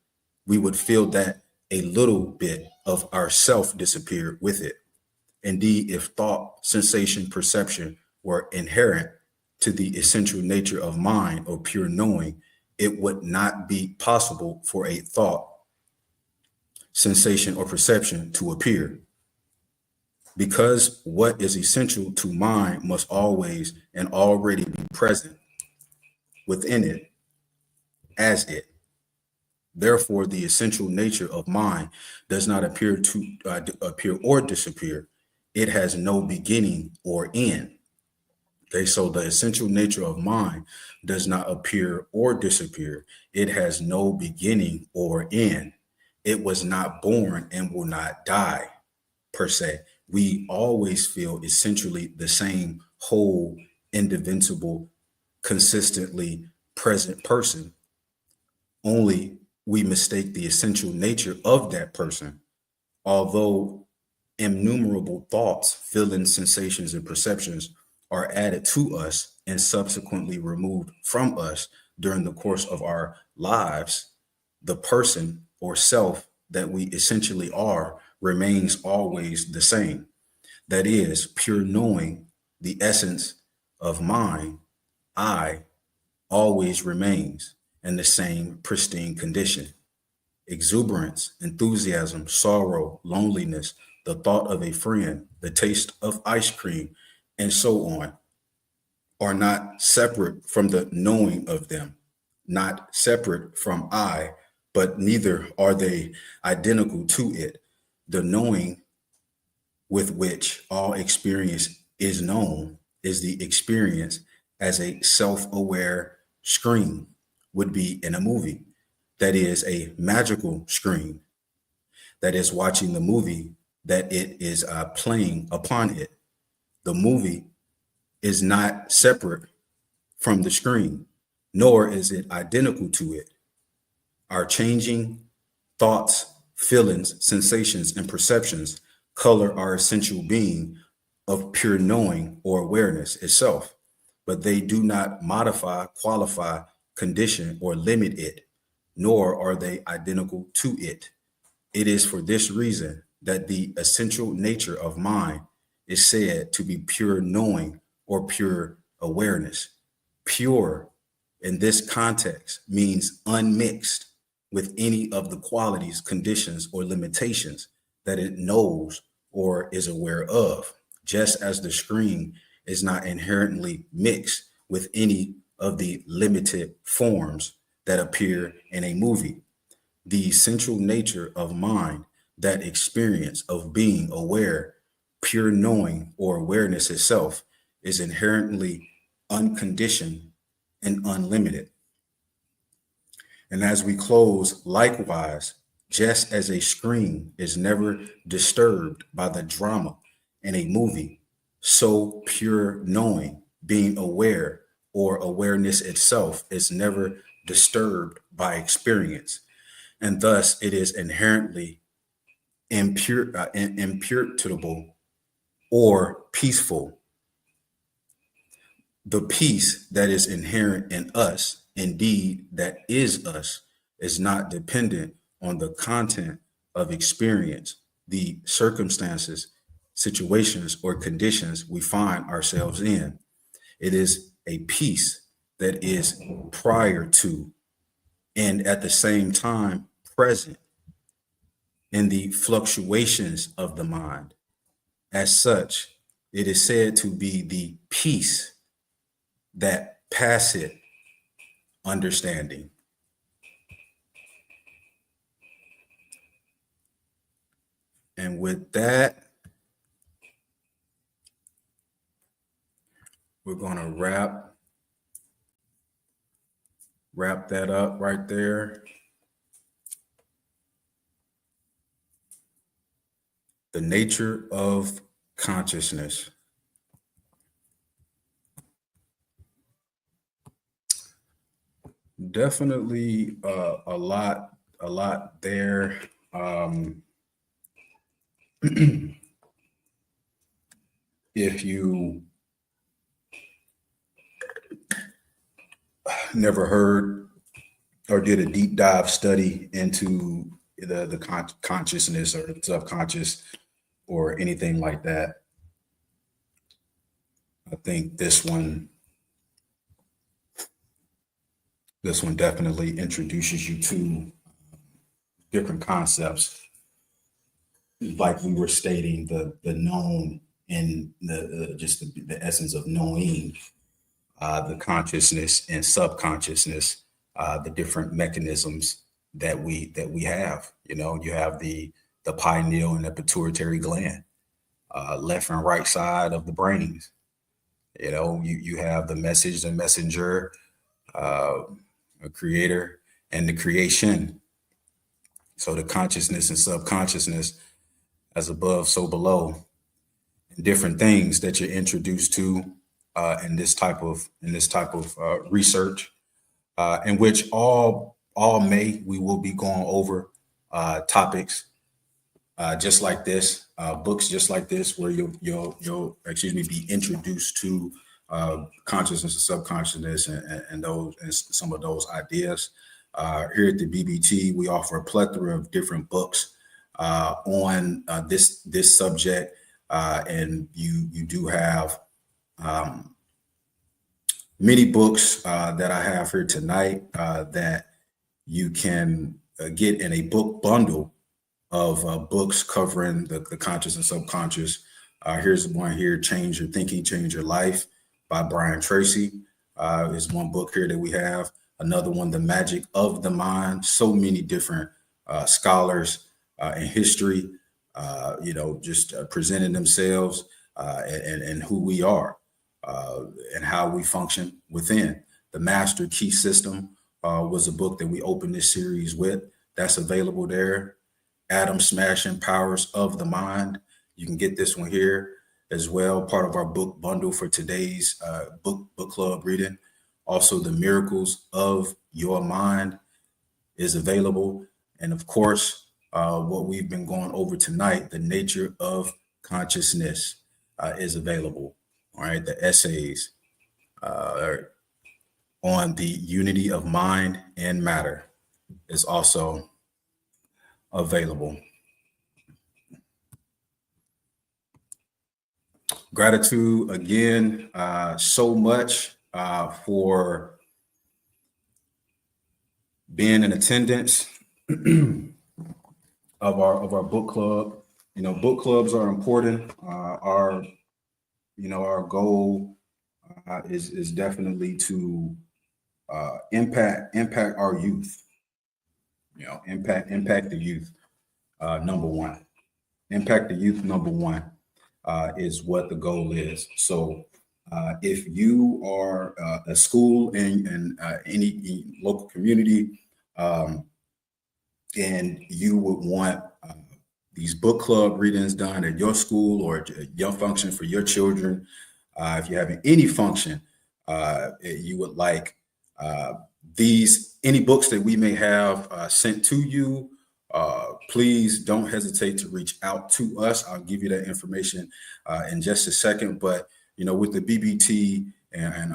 we would feel that a little bit of ourself disappeared with it. Indeed, if thought, sensation, perception were inherent to the essential nature of mind or pure knowing, it would not be possible for a thought, sensation, or perception to appear. Because what is essential to mind must always and already be present within it as it. Therefore, the essential nature of mind does not appear or disappear. It has no beginning or end. Okay, so the essential nature of mind does not appear or disappear. It has no beginning or end. It was not born and will not die, per se. We always feel essentially the same whole, indivisible, consistently present person. Only we mistake the essential nature of that person. Although innumerable thoughts, feelings, sensations, and perceptions are added to us and subsequently removed from us during the course of our lives, the person or self that we essentially are remains always the same. That is, pure knowing, the essence of mind, I, always remains in the same pristine condition. Exuberance, enthusiasm, sorrow, loneliness, the thought of a friend, the taste of ice cream, and so on, are not separate from the knowing of them, not separate from I, but neither are they identical to it. The knowing with which all experience is known is the experience as a self-aware screen would be in a movie. That is a magical screen. That is watching the movie that it is playing upon it. The movie is not separate from the screen, nor is it identical to it. Our changing thoughts, feelings, sensations, and perceptions color our essential being of pure knowing or awareness itself, but they do not modify, qualify, condition, or limit it, nor are they identical to it. It is for this reason that the essential nature of mind is said to be pure knowing or pure awareness. Pure in this context means unmixed with any of the qualities, conditions, or limitations that it knows or is aware of, just as the screen is not inherently mixed with any of the limited forms that appear in a movie. The essential nature of mind, that experience of being aware, pure knowing or awareness itself, is inherently unconditioned and unlimited. And as we close, likewise, just as a screen is never disturbed by the drama in a movie, so pure knowing, being aware, or awareness itself is never disturbed by experience. And thus it is inherently imputable or peaceful. The peace that is inherent in us, indeed, that is us, is not dependent on the content of experience, the circumstances, situations, or conditions we find ourselves in. It is a peace that is prior to and at the same time present in the fluctuations of the mind. As such, it is said to be the peace that passeth understanding. And with that, we're going to wrap that up right there. The nature of consciousness. Definitely a lot there. If you never heard or did a deep dive study into the consciousness or the subconscious or anything like that, I think this one definitely introduces you to different concepts, like we were stating, the known and the essence of knowing, the consciousness and subconsciousness, the different mechanisms that we have. You know, you have the pineal and the pituitary gland, left and right side of the brains. You know, you have the message, the messenger, a creator, and the creation. So the consciousness and subconsciousness, as above, so below, different things that you're introduced to in this type of research, in which we will be going over topics just like this, books just like this, where you'll be introduced to consciousness and subconsciousness and those and some of those ideas. Here at the BBT, we offer a plethora of different books on this subject, and you do have many books that I have here tonight that you can get in a book bundle of books covering the conscious and subconscious. Here's one here, Change Your Thinking, Change Your Life by Brian Tracy. Is one book here that we have. Another one, The Magic of the Mind. So many different scholars in history, just presenting themselves and who we are and how we function within. The Master Key System was a book that we opened this series with. That's available there. Atom Smashing Powers of the Mind. You can get this one here as well, part of our book bundle for today's book club reading. Also, The Miracles of Your Mind is available. And of course, what we've been going over tonight, The Nature of Consciousness, is available. All right, the essays on the unity of mind and matter is also available. Gratitude again so much for being in attendance of our book club. You know, book clubs are important. Our goal is definitely to impact our youth. You know, impact the youth. Number one, impact the youth. Number one is what the goal is. So, if you are a school in any local community, and you would want these book club readings done at your school or your function for your children, if you're having any function, you would like any books that we may have sent to you, please don't hesitate to reach out to us. I'll give you that information in just a second. But, you know, with the BBT and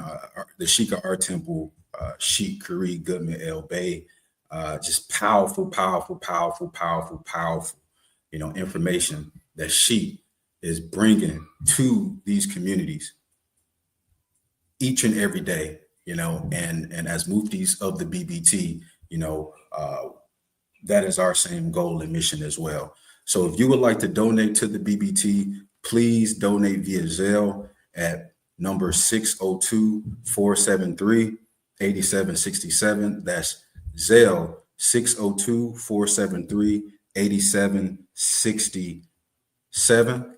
the Sheikah Art Temple, Sheikh Kari Goodman El Bay, just powerful, you know, information that she is bringing to these communities each and every day, you know, and as muftis of the BBT, you know, that is our same goal and mission as well. So if you would like to donate to the BBT, please donate via Zelle at number 602-473-8767. That's Zelle 602-473-8767.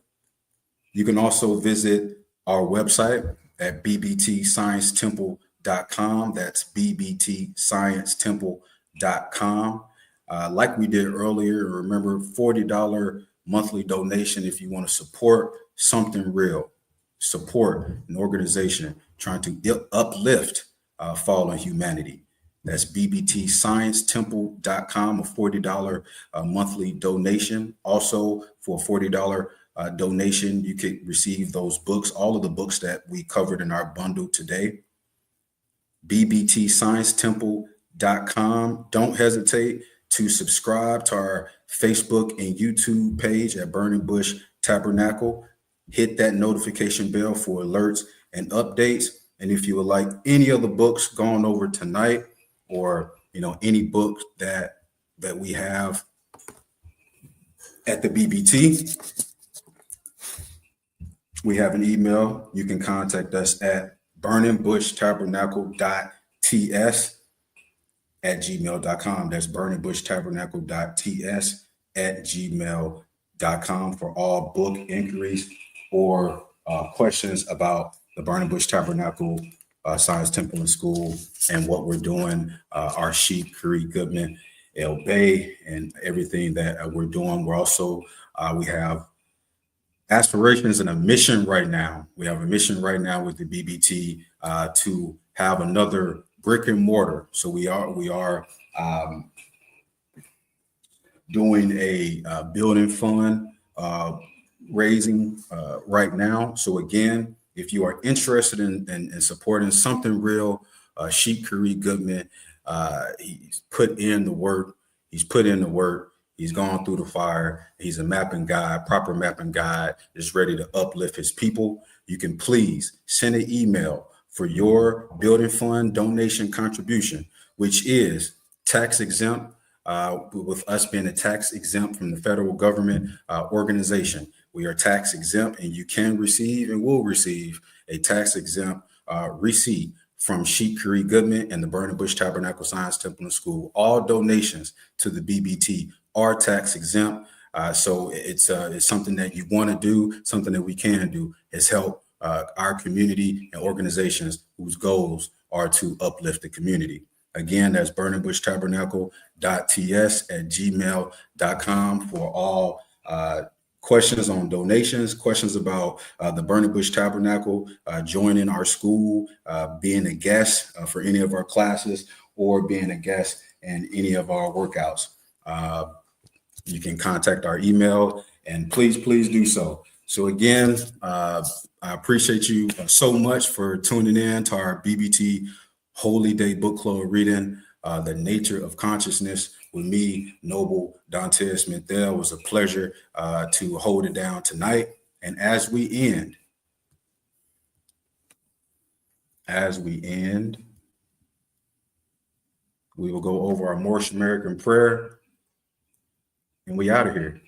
You can also visit our website at bbtsciencetemple.com. That's bbtsciencetemple.com. Like we did earlier, remember $40 monthly donation if you want to support something real, support an organization trying to uplift fallen humanity. That's bbtsciencetemple.com, a $40 monthly donation. Also, for a $40 donation, you could receive those books, all of the books that we covered in our bundle today. bbtsciencetemple.com. Don't hesitate to subscribe to our Facebook and YouTube page at Burning Bush Tabernacle. Hit that notification bell for alerts and updates. And if you would like any of the books gone over tonight, or any books that we have at the BBT, we have an email. You can contact us at burningbushtabernacle.ts@gmail.com. That's burningbushtabernacle.ts@gmail.com for all book inquiries or questions about the Burning Bush Tabernacle Science Temple and School and what we're doing, our Sheep, Curry, Goodman, El Bay, and everything that we're doing. We're also, we have aspirations and a mission right now. We have a mission right now with the BBT to have another brick and mortar. So we are doing a building fund raising right now. So again, if you are interested in supporting something real, Sheep Curry Goodman, he's put in the work. He's gone through the fire. He's a mapping guide, proper mapping guide, is ready to uplift his people. You can please send an email for your building fund donation contribution, which is tax exempt, with us being a tax exempt from the federal government organization. We are tax exempt, and you can receive and will receive a tax exempt receipt from Sheep Curry Goodman and the Burning Bush Tabernacle Science Temple and School. All donations to the BBT are tax exempt. So it's something that you want to do, something that we can do, is help our community and organizations whose goals are to uplift the community. Again, that's burningbushtabernacle.ts@gmail.com for all questions on donations, questions about the Burning Bush Tabernacle, joining our school, being a guest for any of our classes, or being a guest in any of our workouts. You can contact our email, and please do so. So again, I appreciate you so much for tuning in to our BBT Holy Day Book Club reading, The Nature of Consciousness, with me, Noble Dantes Minthel. It was a pleasure to hold it down tonight. And as we end, we will go over our Moorish American prayer, and we out of here.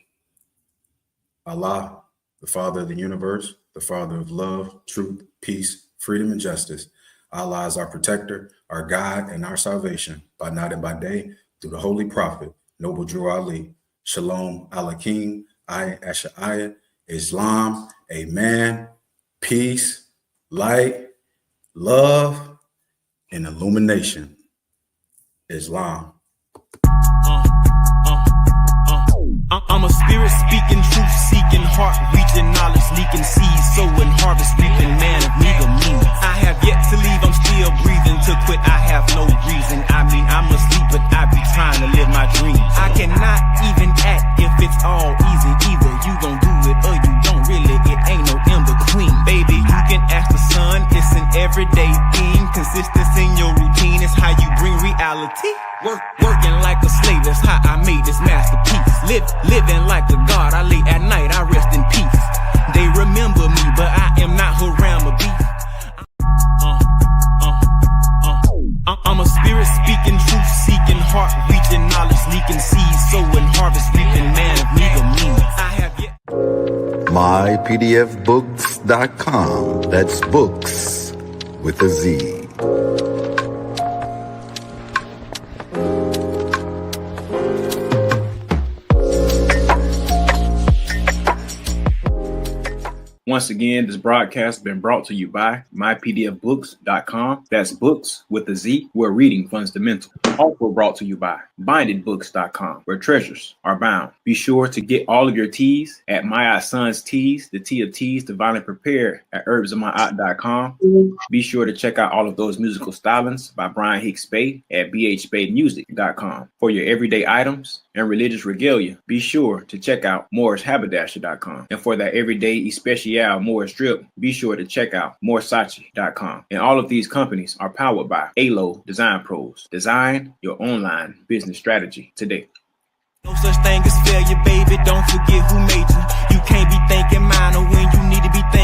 Allah, the Father of the universe, the Father of love, truth, peace, freedom, and justice. Allah is our protector, our guide, and our salvation by night and by day, through the Holy Prophet, Noble Drew Ali. Shalom, Alakim, Ayat Asha'ayat, Islam, Amen, peace, light, love, and illumination. Islam. I'm a spirit speaking, truth seeking, heart reaching, knowledge leaking, seeds sowing, harvest reaping, man of meager means. I have yet to leave, I'm still breathing. To quit, I have no reason. I mean, I'm asleep, but I be trying to live my dreams. I cannot even act if it's all easy. Either you gon' do it or you don't. Really, it ain't no in between. Baby, you can ask the sun, it's an everyday theme. Consistency in your routine is how you bring reality. Working like a slave, that's how I made this masterpiece. Living like a god, I lay at night, I rest in peace. They remember me, but I am not Haram or beef. I'm a spirit speaking, truth seeking, heart reaching, knowledge leaking, seeds sowing, harvest reaping, man of meager means. I have yet. mypdfbooks.com. That's books with a Z. Once again, this broadcast has been brought to you by mypdfbooks.com. That's books with a Z, where reading fundamental. Also brought to you by bindedbooks.com, where treasures are bound. Be sure to get all of your teas at My Son's Teas, the tea of teas, divinely prepared, at herbsofmyaunt.com. Be sure to check out all of those musical stylings by Brian Hicks Spade at bhspademusic.com. For your everyday items and religious regalia, be sure to check out morrishaberdasher.com. And for that everyday especial have more strip, be sure to check out moresachi.com. And all of these companies are powered by ALO Design Pros. Design your online business strategy today. No such thing as failure, baby. Don't forget who made you. You can't be thinking minor when you need to be thinking